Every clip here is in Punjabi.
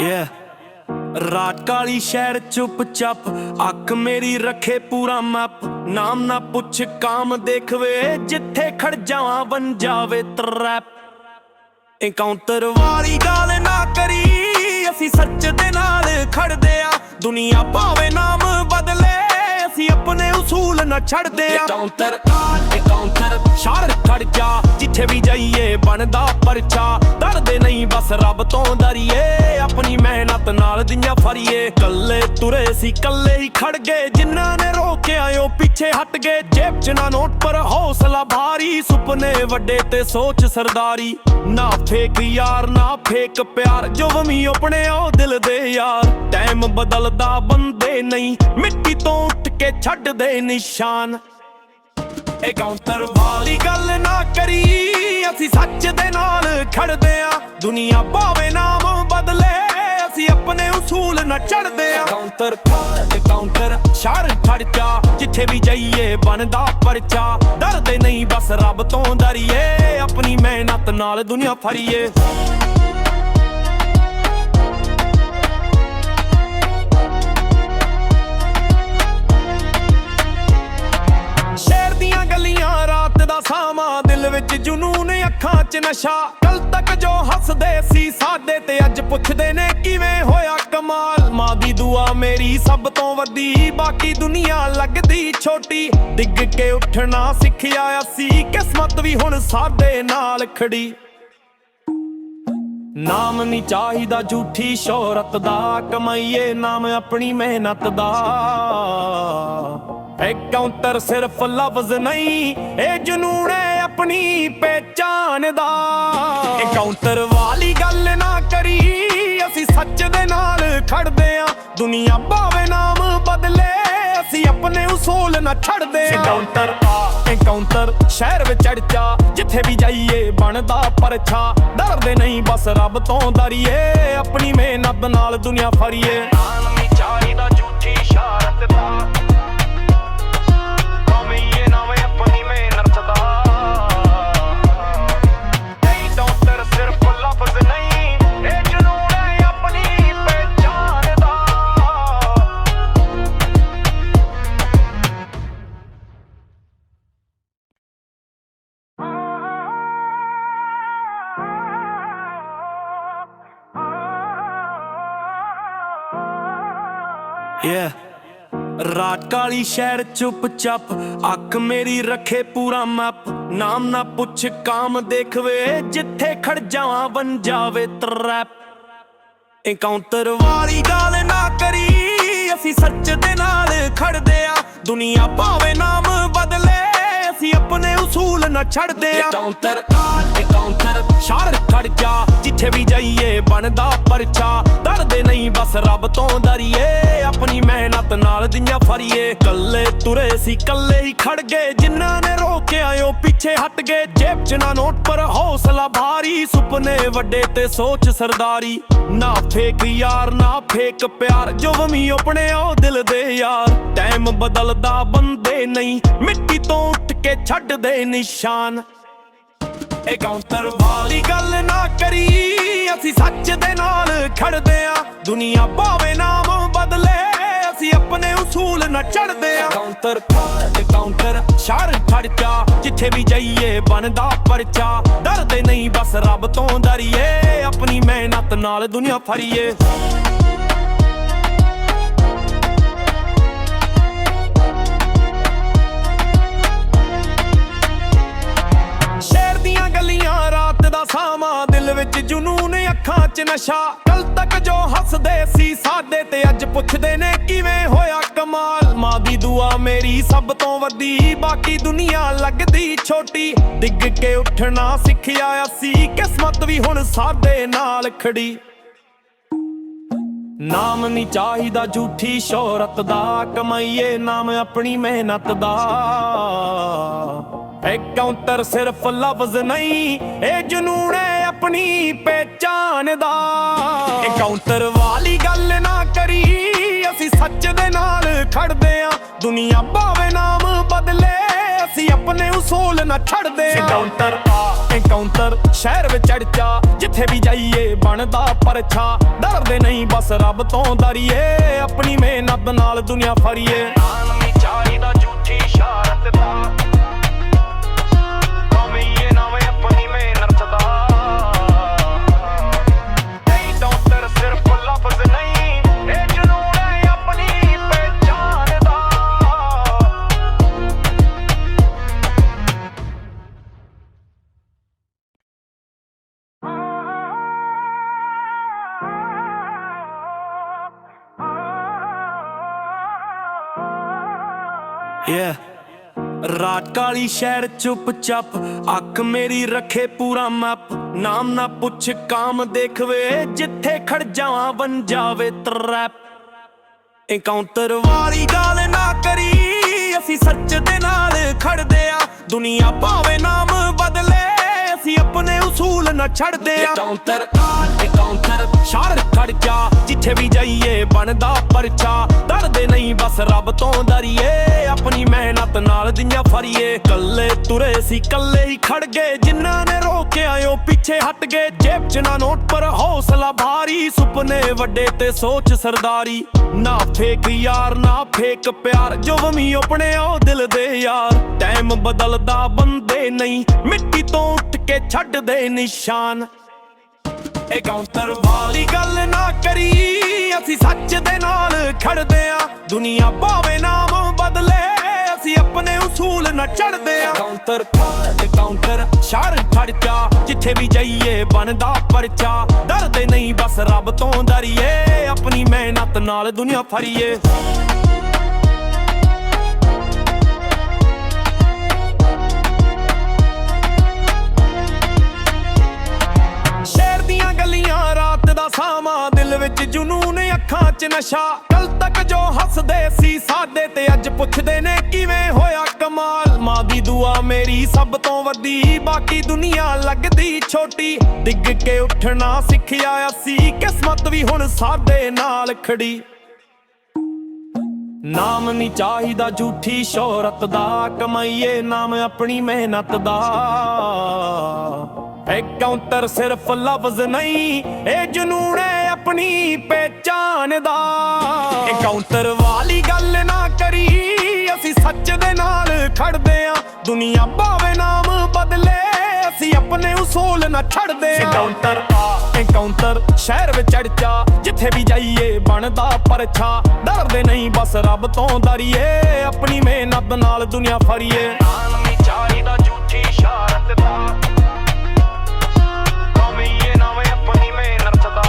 Yeah. ਰਾਤ ਕਾਲੀ ਸ਼ਹਿਰ ਚੁੱਪ ਚਾਪ ਅੱਖ ਮੇਰੀ ਰੱਖੇ ਪੂਰਾ ਮੈਪ ਨਾਮ ਨਾ ਪੁੱਛ ਕਾਮ ਦੇਖਵੇ ਜਿੱਥੇ ਖੜ ਜਾਵਾਂ ਬਣ ਜਾਵੇ ਟਰੈਪ ਐਨਕਾਊਂਟਰ ਵਾਲੀ ਗੱਲ ਨਾ ਕਰੀ ਅਸੀਂ ਸੱਚ ਦੇ ਨਾਲ ਖੜਦੇ ਆ ਦੁਨੀਆ ਭਾਵੇਂ ਨਾਮ ਬਦਲੇ ਅਸੀਂ ਆਪਣੇ ਉਸੂਲ ਨਾ ਛੱਡਦੇ ਆ ਐਨਕਾਊਂਟਰ ਸ਼ਹਿਰ ਖੜ ਜਾ ਜਿੱਥੇ ਵੀ ਜਾਈਏ ਬਣਦਾ ਪਰਚਾ ਡਰਦੇ ਨਹੀਂ ਬਸ ਰੱਬ ਤੋਂ ਡਰੀਏ ਆਪਣੀ ਮਿਹਨਤ ਨਾਲ ਦੀਆਂ ਫਰੀਏ ਕੱਲੇ ਤੁਰੇ ਸੀ ਕੱਲੇ ਹੀ ਖੜ ਗਏ ਜਿਨ੍ਹਾਂ ਨੇ ਰੋਕਿਆ ਉਹ ਪਿੱਛੇ ਹਟ ਗਏ ਜੇਬ 'ਚ ਨਾ ਨੋਟ ਪਰ ਹੌਸਲਾ ਭਾਰੀ ਸੁਪਨੇ ਵੱਡੇ ਤੇ ਸੋਚ ਸਰਦਾਰੀ ਨਾ ਫੇਕ ਯਾਰ ਨਾ ਫੇਕ ਪਿਆਰ ਜੋ ਵੀ ਆਪਣੇ ਉਹ ਦਿਲ ਦੇ ਯਾਰ ਟਾਈਮ ਬਦਲਦਾ ਬੰਦੇ ਨਹੀਂ ਮਿੱਟੀ ਤੋਂ ਉੱਠ ਕੇ ਛੱਡਦੇ ਨਿਸ਼ਾਨ ਐਨਕਾਊਂਟਰ ਵਾਲੀ ਗੱਲ ਨਾ ਕਰੀ ਅਸੀਂ ਸੱਚ ਦੇ ਨਾਲ ਖੜਦੇ ਆ ਦੁਨੀਆ ਭਾਵੇਂ ਨਾਮ ਬਦਲੇ ਅਸੀਂ ਆਪਣੇ ਉਸੂਲ ਨਾ ਛੱਡਦੇ ਆ ਐਨਕਾਊਂਟਰ ਸ਼ਹਿਰ ਖੜ ਜਾ ਜਿੱਥੇ ਵੀ ਜਾਈਏ ਬਣਦਾ ਪਰਚਾ ਡਰਦੇ ਨਹੀਂ ਬਸ ਰੱਬ ਤੋਂ ਡਰੀਏ ਆਪਣੀ ਮਿਹਨਤ ਨਾਲ ਦੁਨੀਆ ਫਰੀਏ ਦਿਲ ਵਿੱਚ ਜਨੂਨ ਅੱਖਾਂ 'ਚ ਨਸ਼ਾ ਕੱਲ ਤੱਕ ਜੋ ਹੱਸਦੇ ਸੀ ਸਾਡੇ ਤੇ ਅੱਜ ਪੁੱਛਦੇ ਨੇ ਕਿਵੇਂ ਹੋਇਆ ਕਮਾਲ ਮਾਂ ਦੀ ਦੁਆ ਮੇਰੀ ਸਭ ਤੋਂ ਵੱਡੀ ਬਾਕੀ ਦੁਨੀਆ ਲੱਗਦੀ ਛੋਟੀ ਡਿੱਗ ਕੇ ਉੱਠਣਾ ਸਿੱਖਿਆ ਅਸੀਂ ਕਿਸਮਤ ਵੀ ਹੁਣ ਸਾਡੇ ਨਾਲ ਖੜੀ ਨਾਮ ਨਹੀਂ ਚਾਹੀਦਾ ਝੂਠੀ ਸ਼ੋਹਰਤ ਦਾ ਕਮਾਈਏ ਨਾਮ ਆਪਣੀ ਮਿਹਨਤ ਦਾ ਐਨਕਾਊਂਟਰ ਸਿਰਫ ਲਫ਼ਜ਼ ਨਹੀਂ ਇਹ ਜਨੂਨ ਹੈ ਆਪਣੀ ਪਹਿਚਾਨ ਦਾ ਐਨਕਾਊਂਟਰ ਵਾਲੀ ਗੱਲ ਨਾ ਕਰੀ ਅਸੀਂ ਸੱਚ ਦੇ ਨਾਲ ਖੜਦੇ ਆ ਦੁਨੀਆ ਭਾਵੇਂ ਨਾਮ ਬਦਲੇ ਅਸੀਂ ਆਪਣੇ ਉਸੂਲ ਨਾ ਛੱਡਦੇ ਐਨਕਾਊਂਟਰ ਸ਼ਹਿਰ ਵਿੱਚ ਚੜਚਾ ਜਿੱਥੇ ਵੀ ਜਾਈਏ ਬਣਦਾ ਪਰਚਾ ਡਰਦੇ ਨਹੀਂ ਬਸ ਰੱਬ ਤੋਂ ਡਰੀਏ ਆਪਣੀ ਮਿਹਨਤ ਨਾਲ ਦੁਨੀਆ ਫਰੀਏ ਨਾਮ ਨਹੀਂ ਚਾਹੀਦਾ ਝੂਠੀ ਸ਼ੋਹਰਤ ਦਾ ਰਾਤ ਕਾਲੀ ਸ਼ਹਿਰ ਚੁੱਪ ਚਾਪ ਅੱਖ ਮੇਰੀ ਰੱਖੇ ਪੂਰਾ ਮੈਪ ਨਾਮ ਨਾ ਪੁੱਛ ਕਾਮ ਦੇਖਵੇ ਜਿੱਥੇ ਖੜ ਜਾਵਾਂ ਬਣ ਜਾਵੇ ਟਰੈਪ ਐਨਕਾਊਂਟਰ ਵਾਲੀ ਗੱਲ ਨਾ ਕਰੀ ਅਸੀਂ ਸੱਚ ਦੇ ਨਾਲ ਖੜਦੇ ਆ ਦੁਨੀਆ ਭਾਵੇਂ ਨਾਮ ਬਦਲੇ ਅਸੀਂ ਆਪਣੇ ਉਸੂਲ ਨਾ ਛੱਡਦੇ ਆ ਐਨਕਾਊਂਟਰ ਸ਼ਹਿਰ ਖੜ ਜਾ ਜਿੱਥੇ ਵੀ ਜਾਈਏ ਬਣਦਾ ਪਰਚਾ ਡਰਦੇ ਨਹੀਂ ਬਸ ਰੱਬ ਤੋਂ ਡਰੀਏ ਆਪਣੀ ਮਿਹਨਤ ਨਾਲ ਦੀਆਂ ਫਰੀਏ ਕੱਲੇ ਤੁਰੇ ਸੀ ਕੱਲੇ ਹੀ ਖੜ ਗਏ ਜਿਨ੍ਹਾਂ ਨੇ ਰੋਕਿਆ ਉਹ ਪਿੱਛੇ ਹਟ ਗਏ ਜੇਬ 'ਚ ਨਾ ਨੋਟ ਪਰ ਹੌਸਲਾ ਭਾਰੀ ਸੁਪਨੇ ਵੱਡੇ ਤੇ ਸੋਚ ਸਰਦਾਰੀ ਨਾ ਫੇਕ ਯਾਰ ਨਾ ਫੇਕ ਪਿਆਰ ਜੋ ਵੀ ਆਪਣੇ ਉਹ ਦਿਲ ਦੇ ਯਾਰ ਟਾਈਮ ਬਦਲਦਾ ਬੰਦੇ ਨਹੀਂ ਮਿੱਟੀ ਤੋਂ ਉੱਠ ਕੇ ਛੱਡਦੇ ਨਿਸ਼ਾਨ ਐਨਕਾਊਂਟਰ ਵਾਲੀ ਗੱਲ ਨਾ ਕਰੀ ਅਸੀਂ ਸੱਚ ਦੇ ਨਾਲ ਖੜਦੇ ਆ ਦੁਨੀਆ ਭਾਵੇਂ ਨਾਮ ਬਦਲੇ ਅਸੀਂ ਆਪਣੇ ਉਸੂਲ ਨਾ ਛੱਡਦੇ ਆ ਐਨਕਾਊਂਟਰ ਸ਼ਹਿਰ ਖੜ ਜਾ ਜਿੱਥੇ ਵੀ ਜਾਈਏ ਬਣਦਾ ਪਰਚਾ ਡਰਦੇ ਨਹੀਂ ਬਸ ਰੱਬ ਤੋਂ ਡਰੀਏ ਆਪਣੀ ਮਿਹਨਤ ਨਾਲ ਦੁਨੀਆ ਫਰੀਏ ਸਾਵਾਂ ਦਿਲ ਵਿੱਚ ਜਨੂਨ ਅੱਖਾਂ 'ਚ ਨਸ਼ਾ ਕੱਲ ਤੱਕ ਜੋ ਹੱਸਦੇ ਸੀ ਸਾਡੇ ਤੇ ਅੱਜ ਪੁੱਛਦੇ ਨੇ ਕਿਵੇਂ ਹੋਇਆ ਕਮਾਲ ਮਾਂ ਦੀ ਦੁਆ ਮੇਰੀ ਸਭ ਤੋਂ ਵੱਡੀ ਬਾਕੀ ਦੁਨੀਆ ਲੱਗਦੀ ਛੋਟੀ ਡਿੱਗ ਕੇ ਉੱਠਣਾ ਸਿੱਖਿਆ ਅਸੀਂ ਕਿਸਮਤ ਵੀ ਹੁਣ ਸਾਡੇ ਨਾਲ ਖੜੀ ਨਾਮ ਨਹੀਂ ਚਾਹੀਦਾ ਝੂਠੀ ਸ਼ੋਹਰਤ ਦਾ ਕਮਾਈਏ ਨਾਮ ਆਪਣੀ ਮਿਹਨਤ ਦਾ ਐਨਕਾਊਂਟਰ ਸਿਰਫ ਲਫ਼ਜ਼ ਨਹੀਂ ਇਹ ਜਨੂਨ ਹੈ ਆਪਣੀ ਪਹਿਚਾਨ ਦਾ ਐਨਕਾਊਂਟਰ ਵਾਲੀ ਗੱਲ ਨਾ ਕਰੀ ਅਸੀਂ ਸੱਚ ਦੇ ਨਾਲ ਖੜਦੇ ਆ ਦੁਨੀਆ ਭਾਵੇਂ ਨਾਮ ਬਦਲੇ ਅਸੀਂ ਆਪਣੇ ਉਸੂਲ ਨਾ ਛੱਡਦੇ ਆ। ਐਨਕਾਊਂਟਰ ਸ਼ਹਿਰ ਵਿੱਚ ਚੜਚਾ, ਜਿੱਥੇ ਵੀ ਜਾਈਏ ਬਣਦਾ ਪਰਛਾ। ਡਰਦੇ ਨਹੀਂ ਬਸ ਰੱਬ ਤੋਂ ਡਰੀਏ, ਆਪਣੀ ਮਿਹਨਤ ਨਾਲ ਦੁਨੀਆ ਫਰੀਏ। ਨਾਮ ਨਹੀਂ ਚਾਹੀਦਾ ਝੂਠੀ ਸ਼ਾਰਤ ਦਾ, ਕਮੀਏ ਨਾਵੇਂ ਆਪਣੀ ਮਿਹਨਤ ਦਾ। ਐਨਕਾਊਂਟਰ ਸਿਰਫ ਲਫ਼ਜ਼ ਨਹੀਂ, ਇਹ ਜਨੂਨ ਹੈ ਆਪਣੀ ਪਹਿਚਾਨ ਦਾ। ਰਾਤ ਕਾਲੀ ਸ਼ਹਿਰ ਚੁੱਪ ਚਾਪ, ਅੱਖ ਮੇਰੀ ਰੱਖੇ ਪੂਰਾ ਮੈਪ। ਨਾਮ ਨਾ ਪੁੱਛ ਕਾਮ ਦੇਖਵੇ, ਜਿੱਥੇ ਖੜ ਜਾਵਾਂ ਬਣ ਜਾਵੇ ਟਰੈਪ। ਐਨਕਾਊਂਟਰ ਵਾਲੀ ਗੱਲ ਨਾ ਕਰੀ, ਅਸੀਂ ਸੱਚ ਦੇ ਨਾਲ ਖੜਦੇ ਆ। ਦੁਨੀਆ ਭਾਵੇਂ ਨਾਮ ਬਦਲੇ, ਅਸੀਂ ਆਪਣੇ ਉਸੂਲ ਨਾ ਛੱਡਦੇ ਆ। ਐਨਕਾਊਂਟਰ ਸ਼ਹਿਰ ਖੜ ਜਾ, ਜਿੱਥੇ ਵੀ ਜਾਈਏ ਬਣਦਾ ਪਰਚਾ। ਡਰਦੇ ਨਹੀਂ ਬਸ ਰੱਬ ਤੋਂ ਡਰੀਏ, ਆਪਣੀ ਮਿਹਨਤ ਨਾਲ ਦੁਨੀਆ ਫਰੀਏ। ਕੱਲੇ ਤੁਰੇ ਸੀ ਕੱਲੇ ਹੀ ਖੜ ਗਏ, ਜਿਨ੍ਹਾਂ ਨੇ ਰੋਕਿਆ ਉਹ ਪਿੱਛੇ ਹਟ ਗਏ। ਜੇਬ ਚ ਨਾ ਨੋਟ ਪਰ ਹੌਸਲਾ ਭਾਰੀ, ਸੁਪਨੇ ਵੱਡੇ ਤੇ ਸੋਚ ਸਰਦਾਰੀ। ਨਾ ਫੇਕ ਯਾਰ ਨਾ ਫੇਕ ਪਿਆਰ, ਜੋ ਵੀ ਆਪਣੇ ਉਹ ਦਿਲ ਦੇ ਯਾਰ। ਟਾਈਮ ਬਦਲਦਾ ਬੰਦੇ ਨਹੀਂ, ਮਿੱਟੀ ਤੋਂ ਉੱਠ ਕੇ ਛੱਡਦੇ ਨਿਸ਼ਾਨ। ਐਨਕਾਊਂਟਰ ਵਾਲੀ ਗੱਲ ਨਾ ਕਰੀ, ਅਸੀਂ ਸੱਚ ਦੇ ਨਾਲ ਖੜਦੇ ਆ। ਦੁਨੀਆ ਭਾਵੇਂ ਨਾਮ ਬਦਲੇ, ਅਸੀਂ ਆਪਣੇ ਉਸੂਲ ਨਾ ਛੱਡਦੇ ਆ। ਐਨਕਾਊਂਟਰ ਸ਼ਹਿਰ ਖੜ ਜਾ, ਜਿੱਥੇ ਵੀ ਜਾਈਏ ਬਣਦਾ ਪਰਚਾ। ਡਰਦੇ ਨਹੀਂ ਬਸ ਰੱਬ ਤੋਂ ਡਰੀਏ, ਆਪਣੀ ਮਿਹਨਤ ਨਾਲ ਦੁਨੀਆ ਫਰੀਏ। ਸ਼ਹਿਰ ਦੀਆਂ ਗਲੀਆਂ ਰਾਤ ਦਾ ਸਾਵਾਂ, ਦਿਲ ਵਿੱਚ ਜਨੂਨ ਅੱਖਾਂ 'ਚ ਨਸ਼ਾ। ਕੱਲ ਤੱਕ ਜੋ ਹੱਸਦੇ ਸੀ ਸਾਡੇ ਤੇ, ਅੱਜ ਪੁੱਛਦੇ ਨੇ ਕਿਵੇਂ ਹੋਇਆ ਕਮਾਲ। ਮਾਂ ਦੀ ਦੁਆ ਮੇਰੀ ਸਭ ਤੋਂ ਵੱਡੀ, ਬਾਕੀ ਦੁਨੀਆ ਲੱਗਦੀ ਛੋਟੀ। ਡਿੱਗ ਕੇ ਉੱਠਣਾ ਸਿੱਖਿਆ ਅਸੀਂ, ਕਿਸਮਤ ਵੀ ਹੁਣ ਸਾਡੇ ਨਾਲ ਖੜੀ। ਨਾਮ ਨਹੀਂ ਚਾਹੀਦਾ ਝੂਠੀ ਸ਼ੋਹਰਤ ਦਾ, ਕਮਾਈਏ ਨਾਮ ਆਪਣੀ ਮਿਹਨਤ ਦਾ। ਐਨਕਾਊਂਟਰ ਸਿਰਫ ਲਫ਼ਜ਼ ਨਹੀਂ, ਇਹ ਜਨੂਨ ਹੈ ਆਪਣੀ ਪਹਿਚਾਨ ਦਾ। ਐਨਕਾਊਂਟਰ ਵਾਲੀ ਗੱਲ ਨਾ ਕਰੀ, ਅਸੀਂ ਸੱਚ ਦੇ ਨਾਲ ਖੜਦੇ ਆ। ਦੁਨੀਆ ਭਾਵੇਂ ਨਾਮ ਬਦਲੇ, ਅਸੀਂ ਆਪਣੇ ਉਸੂਲ ਨਾ ਛੱਡਦੇ ਆ। ਐਨਕਾਊਂਟਰ ਸ਼ਹਿਰ ਵਿੱਚ ਚੜਚਾ, ਜਿੱਥੇ ਵੀ ਜਾਈਏ ਬਣਦਾ ਪਰਛਾ। ਡਰਦੇ ਨਹੀਂ ਬਸ ਰੱਬ ਤੋਂ ਡਰੀਏ, ਆਪਣੀ ਮਿਹਨਤ ਨਾਲ ਦੁਨੀਆ ਫਰੀਏ। ਨਾਮ ਨਹੀਂ ਚਾਹੀਦਾ ਝੂਠੀ ਸ਼ਾਰਤ ਦਾ, ਕਮੀਏ ਨਾਵੇਂ ਆਪਣੀ ਮਿਹਨਤ ਦਾ।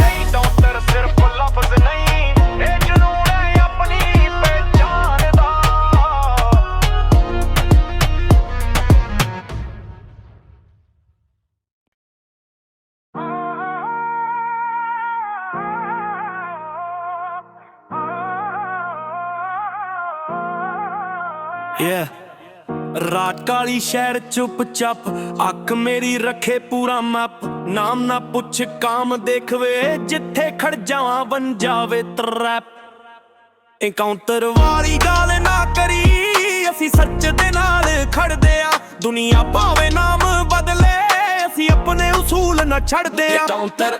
ਐਨਕਾਊਂਟਰ ਸਿਰਫ ਲਫ਼ਜ਼ ਨਹੀਂ, ਇਹ ਜਨੂਨ ਹੈ ਆਪਣੀ ਪਹਿਚਾਨ ਦਾ। ਰਾਤ ਕਾਲੀ ਸ਼ਹਿਰ ਚੁੱਪ ਚਾਪ, ਅੱਖ ਮੇਰੀ ਰੱਖੇ ਪੂਰਾ ਮੈਪ। ਨਾਮ ਨਾ ਪੁੱਛ ਕਾਮ ਦੇਖਵੇ, ਜਿੱਥੇ ਖੜ ਜਾਵਾਂ ਬਣ ਜਾਵੇ ਟਰੈਪ। ਐਨਕਾਊਂਟਰ ਵਾਲੀ ਗੱਲ ਨਾ ਕਰੀ, ਅਸੀਂ ਸੱਚ ਦੇ ਨਾਲ ਖੜਦੇ ਆ। ਦੁਨੀਆ ਭਾਵੇਂ ਨਾਮ ਬਦਲੇ, ਅਸੀਂ ਆਪਣੇ ਉਸੂਲ ਨਾ ਛੱਡਦੇ ਆ। ਐਨਕਾਊਂਟਰ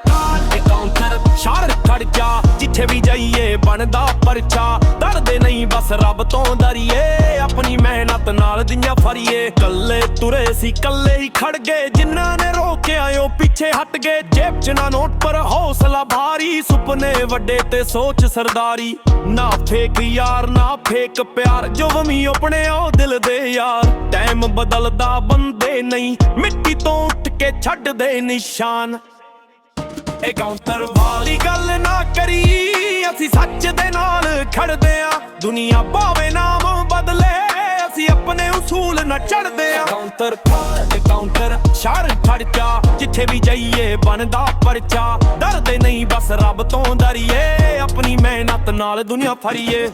ਸ਼ਹਿਰ ਖੜ ਜਾ, ਜਿੱਥੇ ਵੀ ਜਾਈਏ ਬਣਦਾ ਪਰਚਾ। ਡਰਦੇ ਨਹੀਂ ਬਸ ਰੱਬ ਤੋਂ ਡਰੀਏ, ਆਪਣੀ ਮਿਹਨਤ ਨਾਲ ਦੁਨੀਆ ਫਰੀਏ। ਕੱਲੇ ਤੁਰੇ ਸੀ ਕੱਲੇ ਹੀ ਖੜ ਗਏ, ਜਿਨ੍ਹਾਂ ਨੇ ਰੋਕਿਆ ਉਹ ਪਿੱਛੇ ਹਟ ਗਏ। ਜੇਬ ਚ ਨਾ ਨੋਟ ਪਰ ਹੌਸਲਾ ਭਾਰੀ, ਸੁਪਨੇ ਵੱਡੇ ਤੇ ਸੋਚ ਸਰਦਾਰੀ। ਨਾ ਫੇਕ ਯਾਰ ਨਾ ਫੇਕ ਪਿਆਰ, ਜੋ ਵੀ ਆਪਣੇ ਉਹ ਦਿਲ ਦੇ ਯਾਰ। ਟਾਈਮ ਬਦਲਦਾ ਬੰਦੇ ਨਹੀਂ, ਮਿੱਟੀ ਤੋਂ ਉੱਠ ਕੇ ਛੱਡਦੇ ਨਿਸ਼ਾਨ। ਐਨਕਾਊਂਟਰ ਵਾਲੀ ਗੱਲ ਨਾ ਕਰੀ, ਅਸੀਂ ਸੱਚ ਦੇ ਨਾਲ ਖੜਦੇ ਆ। ਦੁਨੀਆ ਭਾਵੇਂ ਨਾਮ ਬਦਲੇ, ਅਸੀਂ ਆਪਣੇ ਉਸੂਲ ਨਾ ਛੱਡਦੇ ਆ। ਐਨਕਾਊਂਟਰ ਸ਼ਹਿਰ ਖੜ ਜਾ, ਜਿੱਥੇ ਵੀ ਜਾਈਏ ਬਣਦਾ ਪਰਚਾ। ਡਰਦੇ ਨਹੀਂ ਬਸ ਰੱਬ ਤੋਂ ਡਰੀਏ, ਆਪਣੀ ਮਿਹਨਤ ਨਾਲ ਦੁਨੀਆ ਫਰੀਏ।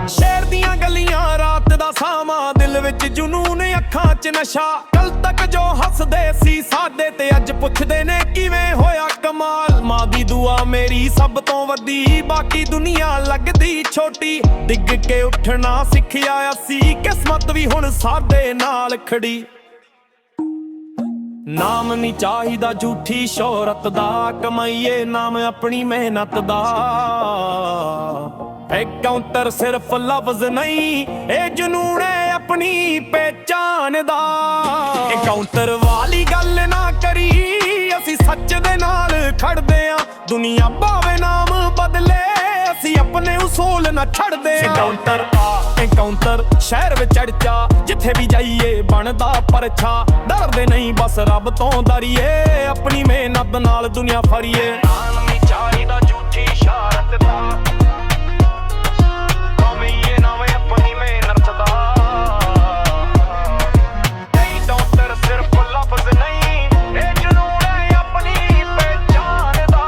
ਸ਼ਹਿਰ ਦੀਆਂ ਗਲੀਆਂ ਰਾਤ ਦਾ ਸਾਵਾਂ, ਦਿਲ ਵਿੱਚ ਜਨੂਨ ਅੱਖਾਂ 'ਚ ਨਸ਼ਾ। ਕੱਲ ਤੱਕ ਜੋ ਹੱਸ ਹੱਸਦੇ ਸੀ ਸਾਡੇ ਤੇ ਅੱਜ ਪੁੱਛਦੇ ਨੇ ਕਿਵੇਂ ਹੋਇਆ ਕਮਾਲ। ਮਾਂ ਦੀ ਦੁਆ ਮੇਰੀ ਸਭ ਤੋਂ ਵੱਡੀ, ਬਾਕੀ ਦੁਨੀਆ ਲੱਗਦੀ ਛੋਟੀ। ਡਿੱਗ ਕੇ ਉੱਠਣਾ ਸਿੱਖਿਆ ਅਸੀਂ, ਕਿਸਮਤ ਵੀ ਹੁਣ ਸਾਡੇ ਨਾਲ ਖੜੀ। ਨਾਮ ਨਹੀਂ ਚਾਹੀਦਾ ਝੂਠੀ ਸ਼ੋਹਰਤ ਦਾ, ਕਮਾਈਏ ਨਾਮ ਆਪਣੀ ਮਿਹਨਤ ਦਾ। ਐਨਕਾਊਂਟਰ ਸਿਰਫ ਲਫ਼ਜ਼ ਨਹੀਂ, ਇਹ ਜਨੂਨ ਹੈ ਆਪਣੀ ਪਹਿਚਾਨ ਦਾ। ਐਨਕਾਊਂਟਰ ਵਾਲੀ ਗੱਲ ਨਾ ਕਰੀ, ਅਸੀਂ ਸੱਚ ਦੇ ਨਾਲ ਖੜਦੇ ਆਂ। ਦੁਨੀਆ ਭਾਵੇਂ ਨਾਮ ਬਦਲੇ, ਅਸੀਂ ਆਪਣੇ ਉਸੂਲ ਨਾ ਛੱਡਦੇ ਆਂ। ਐਨਕਾਊਂਟਰ ਸ਼ਹਿਰ ਵਿੱਚ ਚੜਚਾ, ਜਿੱਥੇ ਵੀ ਜਾਈਏ ਬਣਦਾ ਪਰਛਾ। ਡਰਦੇ ਨਹੀਂ ਬਸ ਰੱਬ ਤੋਂ ਡਰੀਏ, ਆਪਣੀ ਮਿਹਨਤ ਨਾਲ ਦੁਨੀਆ ਫਰੀਏ। ਨਾਮ ਨਹੀਂ ਚਾਹੀਦਾ ਝੂਠੀ ਸ਼ੋਹਰਤ ਦਾ, ਕਮਾਈਏ ਨਾਮ ਆਪਣੀ ਮਿਹਨਤ ਦਾ। ਐਨਕਾਊਂਟਰ ਸਿਰਫ ਲਫ਼ਜ਼ ਨਹੀਂ, ਇਹ ਜਨੂਨ ਹੈ ਆਪਣੀ ਪਹਿਚਾਨ ਦਾ।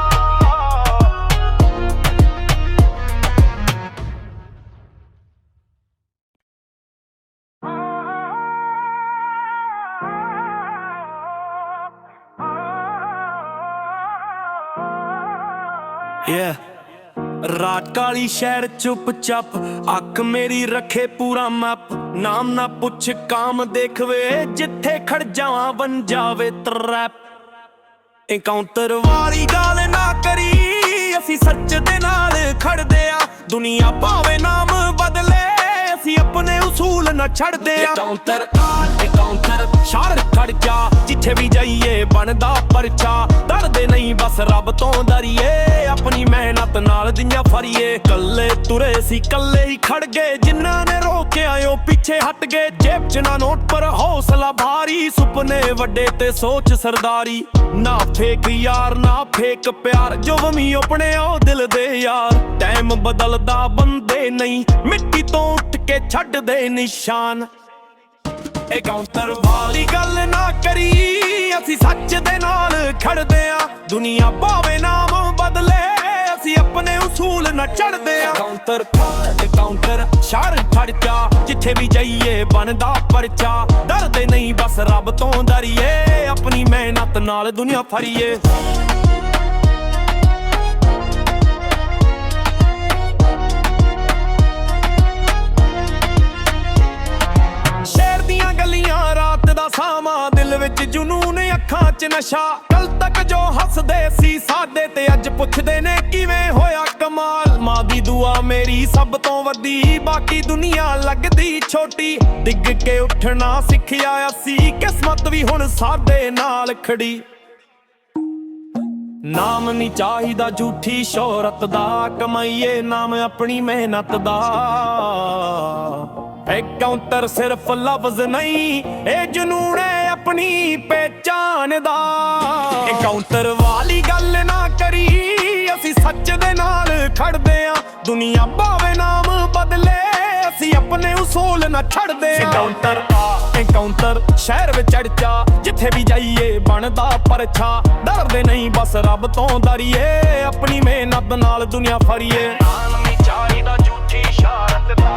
ਰਾਤ ਕਾਲੀ ਸ਼ਹਿਰ ਚੁੱਪ ਚਾਪ, ਅੱਖ ਮੇਰੀ ਰੱਖੇ ਪੂਰਾ ਮੈਪ। ਨਾਮ ਨਾ ਪੁੱਛ ਕਾਮ ਦੇਖਵੇ, ਜਿੱਥੇ ਖੜ ਜਾਵਾਂ ਬਣ ਜਾਵੇ ਟਰੈਪ। ਐਨਕਾਊਂਟਰ ਵਾਲੀ ਗੱਲ ਨਾ ਕਰੀ, ਅਸੀਂ ਸੱਚ ਦੇ ਨਾਲ ਖੜਦੇ ਆਂ। ਦੁਨੀਆ ਭਾਵੇਂ ਨਾਮ ਬਦਲੇ, ਅਸੀਂ ਆਪਣੇ ਉਸੂਲ ਨਾ ਛੱਡਦੇ ਆਂ। ਐਨਕਾਊਂਟਰ ਸ਼ਹਿਰ ਖੜ ਜਾ, ਜਿੱਥੇ ਵੀ ਜਾਈਏ ਬਣਦਾ ਪਰਛਾ। ਡਰਦੇ ਨਹੀਂ ਬਸ ਰੱਬ ਤੋਂ ਡਰੀਏ, ਆਪਣੀ ਮਿਹਨਤ ਨਾਲ ਦੁਨੀਆ ਫਰੀਏ। ਕੱਲੇ ਤੁਰੇ ਸੀ ਕੱਲੇ ਹੀ ਖੜ ਗਏ, ਜਿਨ੍ਹਾਂ ਨੇ ਰੋਕਿਆ ਉਹ ਪਿੱਛੇ ਹਟ ਗਏ। ਜੇਬ ਚ ਨਾ ਨੋਟ ਪਰ ਹੌਸਲਾ ਭਾਰੀ, ਸੁਪਨੇ ਵੱਡੇ ਤੇ ਸੋਚ ਸਰਦਾਰੀ। ਨਾ ਫੇਕ ਯਾਰ ਨਾ ਫੇਕ ਪਿਆਰ, ਜੋ ਵੀ ਆਪਣੇ ਉਹ ਦਿਲ ਦੇ ਯਾਰ। ਟਾਈਮ ਬਦਲਦਾ ਬੰਦੇ ਨਹੀਂ, ਮਿੱਟੀ ਤੋਂ ਉੱਠ ਕੇ ਛੱਡਦੇ ਨਿਸ਼ਾਨ। ਐਨਕਾਊਂਟਰ ਵਾਲੀ ਗੱਲ ਨਾ ਕਰੀ, ਅਸੀਂ ਸੱਚ ਦੇ ਨਾਲ ਖੜਦੇ ਆਂ। ਦੁਨੀਆ ਭਾਵੇਂ ਨਾਮ ਬਦਲੇ, ਅਸੀਂ ਆਪਣੇ ਉਸੂਲ ਨਾ ਛੱਡਦੇ ਆਂ। ਐਨਕਾਊਂਟਰ ਸ਼ਹਿਰ ਖੜ ਜਾ, ਜਿੱਥੇ ਵੀ ਜਾਈਏ ਬਣਦਾ ਪਰਚਾ। ਡਰਦੇ ਨਹੀਂ ਬਸ ਰੱਬ ਤੋਂ ਡਰੀਏ, ਆਪਣੀ ਮਿਹਨਤ ਨਾਲ ਦੁਨੀਆ ਫਰੀਏ। ਗਲੀਆਂ ਰਾਤ ਦਾ ਸਾਵਾਂ, ਦਿਲ ਵਿੱਚ ਜਨੂਨ ਅੱਖਾਂ 'ਚ ਨਸ਼ਾ। ਕੱਲ ਤੱਕ ਜੋ ਹੱਸਦੇ ਸੀ ਸਾਡੇ ਤੇ ਅੱਜ ਪੁੱਛਦੇ ਨੇ ਕਿਵੇਂ ਹੋਇਆ ਕਮਾਲ। ਮਾਂ ਦੀ ਦੁਆ ਮੇਰੀ ਸਭ ਤੋਂ ਵੱਡੀ, ਬਾਕੀ ਦੁਨੀਆ ਲੱਗਦੀ ਛੋਟੀ। ਡਿੱਗ ਕੇ ਉੱਠਣਾ ਸਿੱਖਿਆ ਅਸੀਂ, ਕਿਸਮਤ ਵੀ ਹੁਣ ਸਾਡੇ ਨਾਲ ਖੜੀ। ਨਾਮ ਨਹੀਂ ਚਾਹੀਦਾ ਝੂਠੀ ਸ਼ੋਹਰਤ ਦਾ, ਕਮਾਈਏ ਨਾਮ ਆਪਣੀ ਮਿਹਨਤ ਦਾ। ਐਨਕਾਊਂਟਰ ਸਿਰਫ ਲਫ਼ਜ਼ ਨਹੀਂ, ਇਹ ਜਨੂਨ ਹੈ ਆਪਣੀ ਪਹਿਚਾਨ ਦਾ। ਐਨਕਾਊਂਟਰ ਵਾਲੀ ਗੱਲ ਨਾ ਕਰੀ, ਅਸੀਂ ਸੱਚ ਦੇ ਨਾਲ ਖੜਦੇ ਆਂ। ਦੁਨੀਆ ਭਾਵੇਂ ਨਾਮ ਬਦਲੇ, ਅਸੀਂ ਆਪਣੇ ਉਸੂਲ ਨਾ ਛੱਡਦੇ ਆਂ। ਐਨਕਾਊਂਟਰ ਸ਼ਹਿਰ ਵਿੱਚ ਚੜਚਾ, ਜਿੱਥੇ ਵੀ ਜਾਈਏ ਬਣਦਾ ਪਰਛਾ। ਡਰਦੇ ਨਹੀਂ ਬਸ ਰੱਬ ਤੋਂ ਡਰੀਏ, ਆਪਣੀ ਮਿਹਨਤ ਨਾਲ ਦੁਨੀਆ ਫਰੀਏ। ਨਾਮ ਨਹੀਂ ਚਾਹੀਦਾ ਝੂਠੀ ਸ਼ੋਹਰਤ ਦਾ,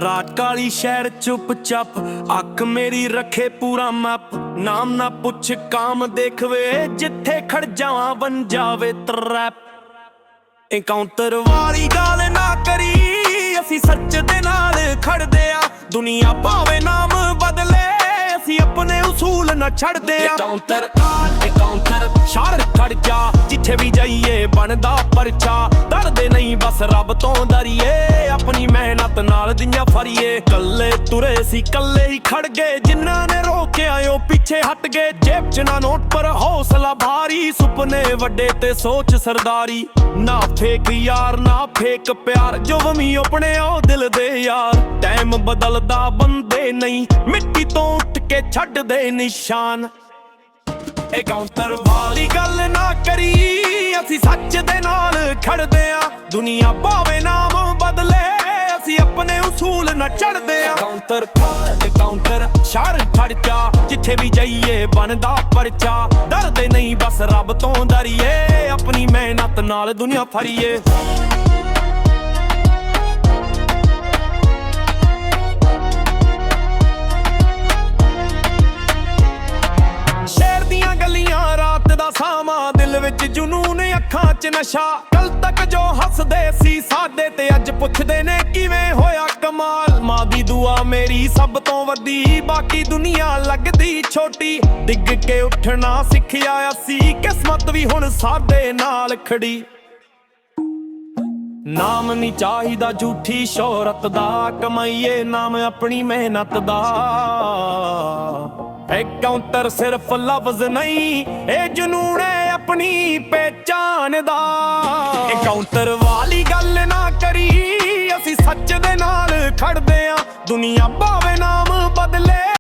ਰਾਤ ਕਾਲੀ ਸ਼ਹਿਰ ਚੁੱਪ ਚਾਪ, ਅੱਖ ਮੇਰੀ ਰੱਖੇ ਪੂਰਾ ਮੈਪ। ਨਾਮ ਨਾ ਪੁੱਛ ਕਾਮ ਦੇਖਵੇ, ਜਿੱਥੇ ਖੜ ਜਾਵਾਂ ਬਣ ਜਾਵੇ ਟਰੈਪ। ਐਨਕਾਊਂਟਰ ਵਾਲੀ ਗੱਲ ਨਾ ਕਰੀ, ਅਸੀਂ ਸੱਚ ਦੇ ਨਾਲ ਖੜਦੇ ਆਂ। ਦੁਨੀਆ ਭਾਵੇਂ ਨਾਮ ਬਦਲੇ, ਅਸੀਂ ਆਪਣੇ ਉਸੂਲ ਨਾ ਛੱਡਦੇ ਆਂ। ਐਨਕਾਊਂਟਰ ਸ਼ਹਿਰ ਖੜ ਜਾ, ਜਿੱਥੇ ਵੀ ਜਾਈਏ ਬਣਦਾ ਪਰਛਾ। ਡਰਦੇ ਨਹੀਂ ਬਸ ਰੱਬ ਤੋਂ ਡਰੀਏ, ਆਪਣੀ ਮਿਹਨਤ ਨਾਲ ਦੁਨੀਆ ਫਰੀਏ। ਕੱਲੇ ਤੁਰੇ ਸੀ ਕੱਲੇ ਹੀ ਖੜ ਗਏ, ਜਿਨ੍ਹਾਂ ਨੇ ਰੋਕਿਆ ਉਹ ਪਿੱਛੇ ਹਟ ਗਏ। ਜੇਬ ਚ ਨਾ ਨੋਟ ਪਰ ਹੌਸਲਾ ਭਾਰੀ, ਸੁਪਨੇ ਵੱਡੇ ਤੇ ਸੋਚ ਸਰਦਾਰੀ। ਨਾ ਫੇਕ ਯਾਰ ਨਾ ਫੇਕ ਪਿਆਰ, ਜੋ ਵੀ ਆਪਣੇ ਉਹ ਦਿਲ ਦੇ ਯਾਰ। ਟਾਈਮ ਬਦਲਦਾ ਬੰਦੇ ਨਹੀਂ, ਮਿੱਟੀ ਤੋਂ ਉੱਠ ਕੇ ਛੱਡਦੇ ਨਿਸ਼ਾਨ। ਇਹ ਕਾਊਂਟਰ ਵਾਲੀ ਗੱਲ ਨਾ ਕਰੀ, ਅਸੀਂ ਸੱਚ ਦੇ ਨਾਲ ਖੜਦੇ ਆ। ਦੁਨੀਆ ਭਾਵੇਂ ਨਾਮ ਬਦਲੇ, ਅਸੀਂ ਆਪਣੇ ਉਸੂਲ ਨਾ ਚੜਦੇ ਆ। ਕਾਊਂਟਰ ਕਾਊਂਟਰ ਸ਼ਹਿਰ ਖੜਚਾ, ਜਿੱਥੇ ਵੀ ਜਾਈਏ ਬਣਦਾ ਪਰਚਾ। ਡਰਦੇ ਨਹੀਂ ਬਸ ਰੱਬ ਤੋਂ ਡਰੀਏ, ਆਪਣੀ ਮਿਹਨਤ ਨਾਲ ਦੁਨੀਆ ਫੜੀਏ। ਸ਼ਹਿਰ ਦੀਆਂ ਗਲੀਆਂ ਰਾਤ ਦਾ ਸਾਵਾਂ, ਦਿਲ ਵਿੱਚ ਜਨੂਨ ਅੱਖਾਂ 'ਚ ਨਸ਼ਾ। ਕੱਲ ਤੱਕ ਜੋ ਹੱਸਦੇ ਸੀ ਸਾਡੇ ਤੇ, ਅੱਜ ਪੁੱਛਦੇ ਨੇ ਕਿਵੇਂ ਹੋਇਆ ਕਮਾਲ। ਮਾਂ ਦੀ ਦੁਆ ਮੇਰੀ ਸਭ ਤੋਂ ਵੱਡੀ, ਬਾਕੀ ਦੁਨੀਆ ਲੱਗਦੀ ਛੋਟੀ। ਡਿੱਗ ਕੇ ਉੱਠਣਾ ਸਿੱਖਿਆ ਅਸੀਂ, ਕਿਸਮਤ ਵੀ ਹੁਣ ਸਾਡੇ ਨਾਲ ਖੜੀ। ਨਾਮ ਨਹੀਂ ਚਾਹੀਦਾ ਝੂਠੀ ਸ਼ੋਹਰਤ ਦਾ, ਕਮਾਈਏ ਨਾਮ ਆਪਣੀ ਮਿਹਨਤ ਦਾ। ਇਹ ਕਾਊਂਟਰ ਸਿਰਫ ਲਫ਼ਜ਼ ਨਹੀਂ, ਇਹ ਜਨੂਨ ਹੈ ਆਪਣੀ ਪਹਿਚਾਨ ਦਾ। ਇਹ ਕਾਊਂਟਰ ਵਾਲੀ ਗੱਲ ਨਾ ਕਰੀ, ਅਸੀਂ ਸੱਚ ਦੇ ਨਾਲ ਖੜਦੇ ਆ। ਦੁਨੀਆ